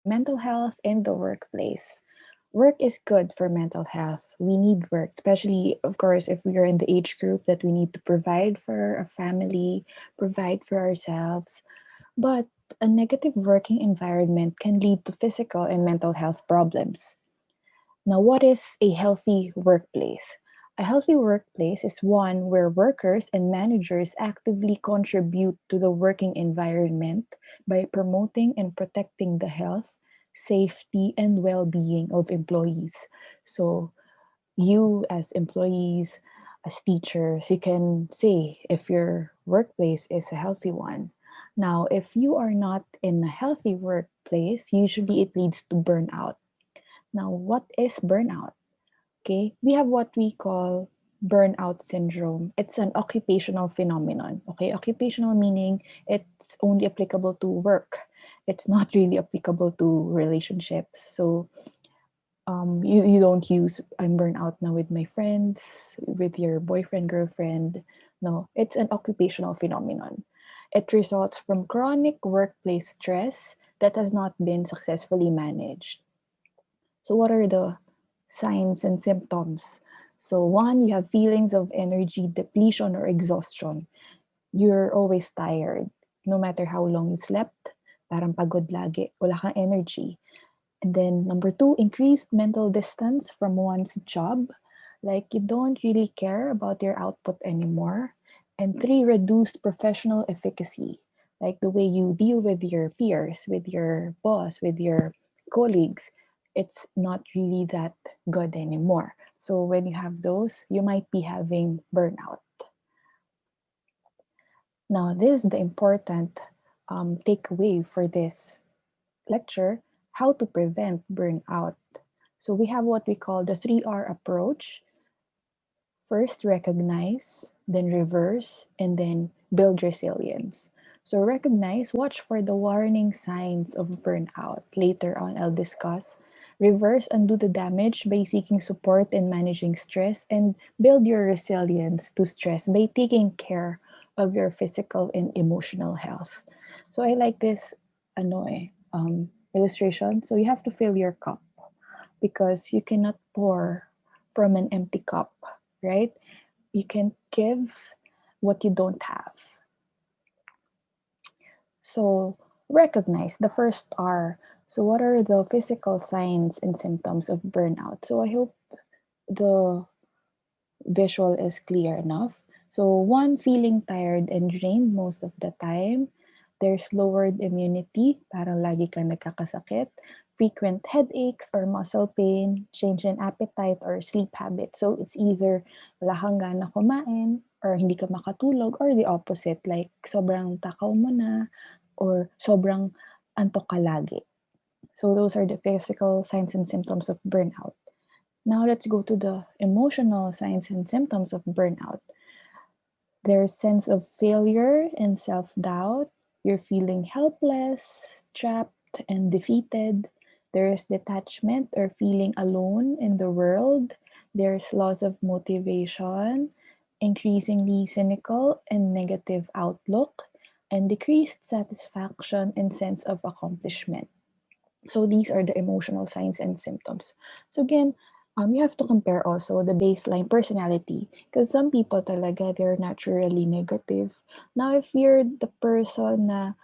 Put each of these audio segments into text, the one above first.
mental health in the workplace. Work is good for mental health. We need work, especially, of course, if we are in the age group that we need to provide for a family, provide for ourselves. But a negative working environment can lead to physical and mental health problems. Now, what is a healthy workplace? A healthy workplace is one where workers and managers actively contribute to the working environment by promoting and protecting the health, safety, and well being of employees. So, you as employees, as teachers, you can say if your workplace is a healthy one. Now, if you are not in a healthy workplace, usually it leads to burnout. Now, what is burnout? Okay, we have what we call burnout syndrome. It's an occupational phenomenon. Okay, occupational meaning it's only applicable to work. It's not really applicable to relationships. So you don't use I'm burnt out now with my friends, with your boyfriend, girlfriend. No, it's an occupational phenomenon. It results from chronic workplace stress that has not been successfully managed. So, what are the signs and symptoms? So, one, you have feelings of energy depletion or exhaustion. You're always tired. No matter how long you slept, parang pagod lagi, wala kang energy. And then number two, increased mental distance from one's job. Like you don't really care about your output anymore. And three, reduced professional efficacy. Like the way you deal with your peers, with your boss, with your colleagues, it's not really that good anymore. So when you have those, you might be having burnout. Now, this is the important takeaway for this lecture, how to prevent burnout. So we have what we call the 3R approach. First, recognize, then reverse, and then build resilience. So recognize, watch for the warning signs of burnout. Later on, I'll discuss. Reverse, undo the damage by seeking support and managing stress, and build your resilience to stress by taking care of your physical and emotional health. So I like this illustration. So you have to fill your cup because you cannot pour from an empty cup, right? You can give what you don't have. So recognize the first R. So what are the physical signs and symptoms of burnout? So I hope the visual is clear enough. So one, feeling tired and drained most of the time. There's lowered immunity, parang lagi kang nagkakasakit, frequent headaches or muscle pain, change in appetite or sleep habits. So it's either wala kang gana kumain or hindi ka makatulog or the opposite, like sobrang takaw mo na or sobrang antok ka lagi. So those are the physical signs and symptoms of burnout. Now let's go to the emotional signs and symptoms of burnout. There's sense of failure and self-doubt. You're feeling helpless, trapped, and defeated. There's detachment or feeling alone in the world. There's loss of motivation, increasingly cynical and negative outlook, and decreased satisfaction and sense of accomplishment. So these are the emotional signs and symptoms. So again, you have to compare also the baseline personality because some people talaga they're naturally negative. Now if you're the person na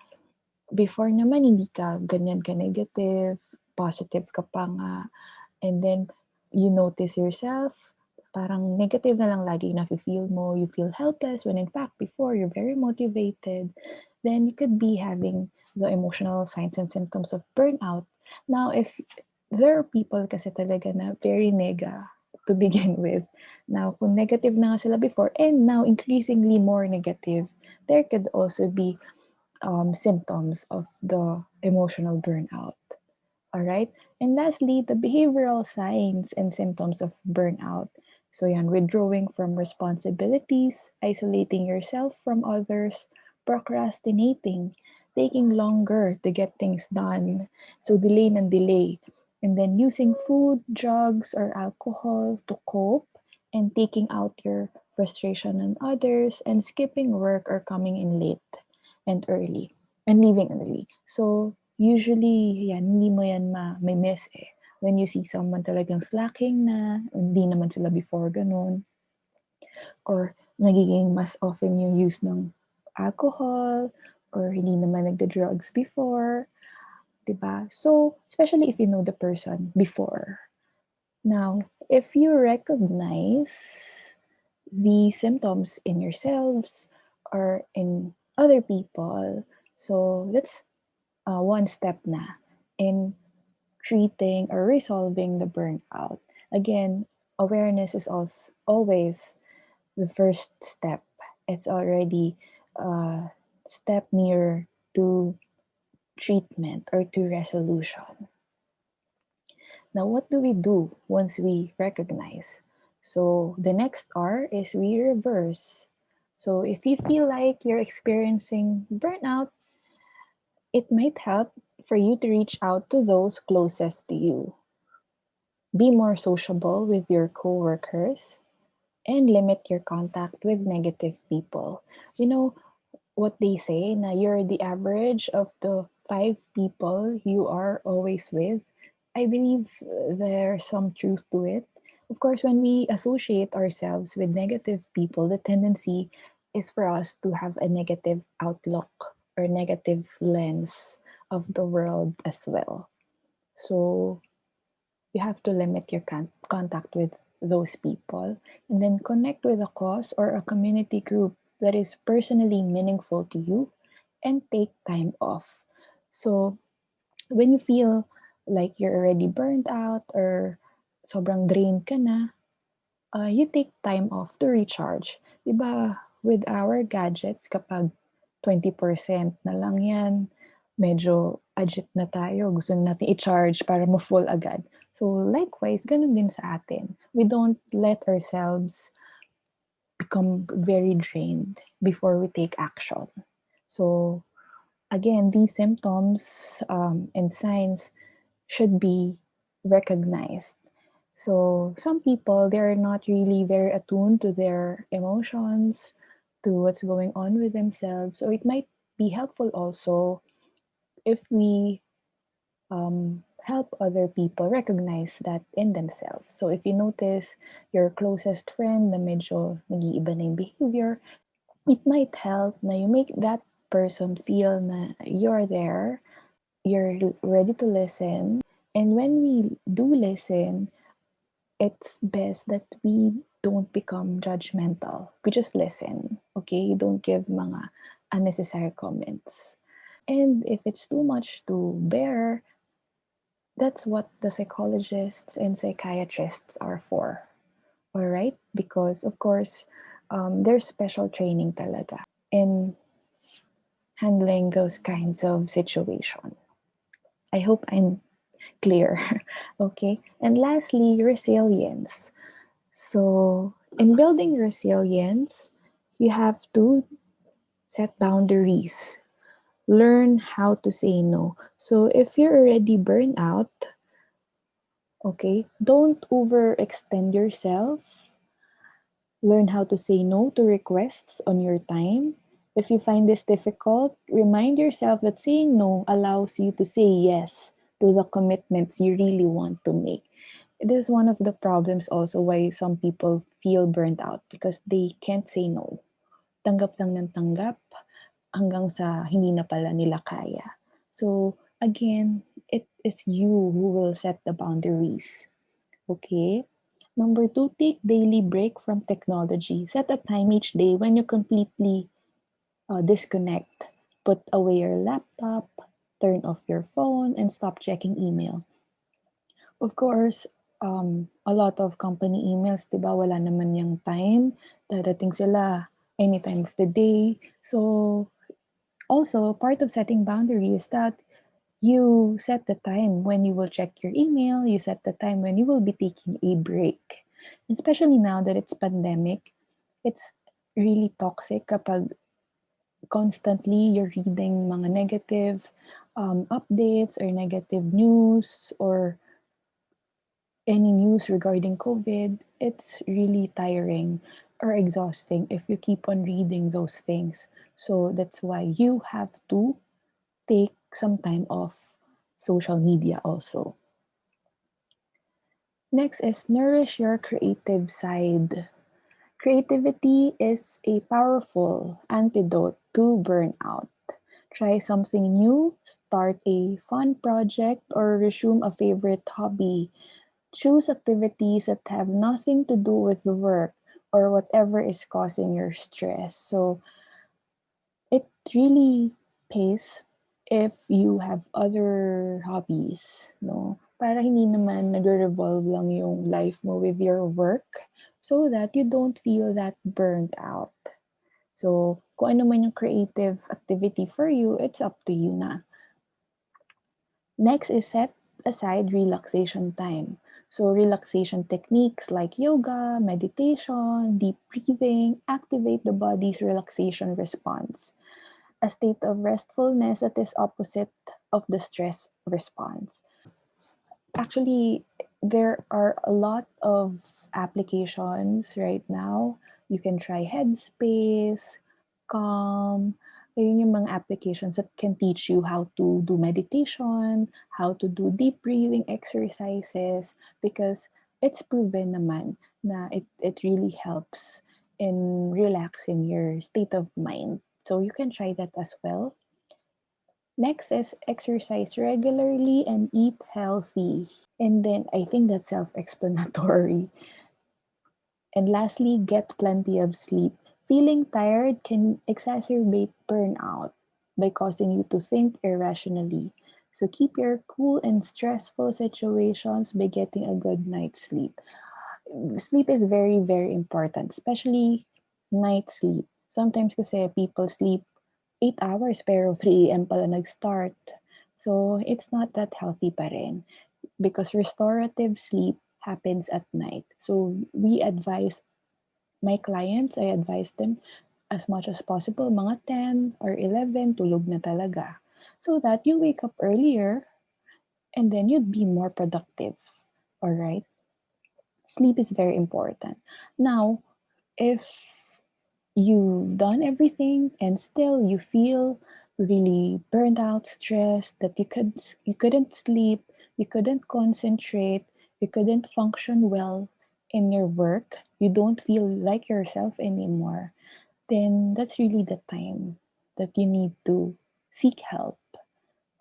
before naman hindi ka ganyan ka negative, positive ka pa nga, and then you notice yourself, parang negative na lang lagi na feel mo, you feel helpless when in fact before you're very motivated, then you could be having the emotional signs and symptoms of burnout. Now, if there are people kasi talaga na very nega to begin with. Now, kung negative na nga sila before and now increasingly more negative, there could also be symptoms of the emotional burnout. All right. And lastly, the behavioral signs and symptoms of burnout. So, yan, withdrawing from responsibilities, isolating yourself from others, procrastinating, taking longer to get things done. So, delay and delay. And then using food, drugs, or alcohol to cope, and taking out your frustration on others, and skipping work or coming in late and early and leaving early. So, Usually, yan, hindi mo yan may miss eh. When you see someone talagang slacking na, hindi naman sila before ganun, or nagiging mas often yung use ng alcohol, or hindi naman nagda-drugs before, 'di ba? So, especially if you know the person before. Now, if you recognize the symptoms in yourselves or in other people, so that's one step na in treating or resolving the burnout. Again, awareness is also always the first step. It's already a step nearer to treatment or to resolution. Now, what do we do once we recognize? So, the next R is we reverse. So, if you feel like you're experiencing burnout, it might help for you to reach out to those closest to you. Be more sociable with your coworkers and limit your contact with negative people. You know, what they say na you're the average of the five people you are always with. I believe there's some truth to it. Of course, when we associate ourselves with negative people, the tendency is for us to have a negative outlook or negative lens of the world as well. So you have to limit your contact with those people and then connect with a cause or a community group that is personally meaningful to you and take time off. So when you feel like you're already burned out or sobrang drained ka na, you take time off to recharge. 'Di ba, with our gadgets, kapag 20% na lang yan, medyo agit na tayo. Gusto na natin i-charge para ma-full agad. So likewise, ganun din sa atin. We don't let ourselves become very drained before we take action. So again, these symptoms and signs should be recognized. So some people, they're not really very attuned to their emotions, to what's going on with themselves. So it might be helpful also if we help other people recognize that in themselves. So if you notice your closest friend na medyo nag-iiba na yung behavior, it might help na you make that person feel na you're there, you're ready to listen. And when we do listen, it's best that we don't become judgmental. We just listen, okay? You don't give mga unnecessary comments. And if it's too much to bear, that's what the psychologists and psychiatrists are for. All right? Because, of course, there's special training talaga in handling those kinds of situation. I hope I'm clear. Okay? And lastly, resilience. So, in building resilience, you have to set boundaries. Learn how to say no. So, if you're already burned out, okay, don't overextend yourself. Learn how to say no to requests on your time. If you find this difficult, remind yourself that saying no allows you to say yes to the commitments you really want to make. It is one of the problems also why some people feel burnt out because they can't say no. Tanggap lang ng tanggap hanggang sa hindi na pala nila kaya. So, again, it is you who will set the boundaries. Okay? Number two, take daily break from technology. Set a time each day when you completely disconnect. Put away your laptop, turn off your phone, and stop checking email. Of course, a lot of company emails, 'di ba, wala naman yung time. Dadating sila any time of the day. So, also, part of setting boundaries is that you set the time when you will check your email, you set the time when you will be taking a break. Especially now that it's pandemic, it's really toxic kapag constantly you're reading mga negative updates or negative news or any news regarding COVID. It's really tiring or exhausting if you keep on reading those things. So that's why you have to take some time off social media also. Next is nourish your creative side. Creativity is a powerful antidote to burnout. Try something new, start a fun project, or resume a favorite hobby. Choose activities that have nothing to do with the work or whatever is causing your stress. So it really pays if you have other hobbies, no? Para hindi naman nagre-revolve lang yung life mo with your work so that you don't feel that burnt out. So, kung ano man yung creative activity for you, it's up to you na. Next is set aside relaxation time. So, relaxation techniques like yoga, meditation, deep breathing activate the body's relaxation response, a state of restfulness that is opposite of the stress response. Actually, there are a lot of applications right now. You can try Headspace, Calm. Ayun yung mga applications that can teach you how to do meditation, how to do deep breathing exercises, because it's proven naman na it really helps in relaxing your state of mind. So you can try that as well. Next is exercise regularly and eat healthy. And then I think that's self explanatory. And lastly, get plenty of sleep. Feeling tired can exacerbate burnout by causing you to think irrationally. So keep your cool in stressful situations by getting a good night's sleep. Sleep is very, very important, especially night sleep. Sometimes kasi people sleep 8 hours pero 3 a.m. pala nag-start. So, it's not that healthy pa rin because restorative sleep happens at night. So, my clients, I advise them as much as possible, mga 10 or 11, tulog na talaga. So that you wake up earlier and then you'd be more productive. All right? Sleep is very important. Now, if you've done everything and still you feel really burned out, stressed, that you couldn't sleep, you couldn't concentrate, you couldn't function well in your work, you don't feel like yourself anymore, then that's really the time that you need to seek help.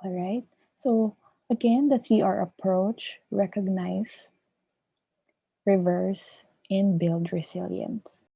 All right? So again, the 3R approach: recognize, reverse, and build resilience.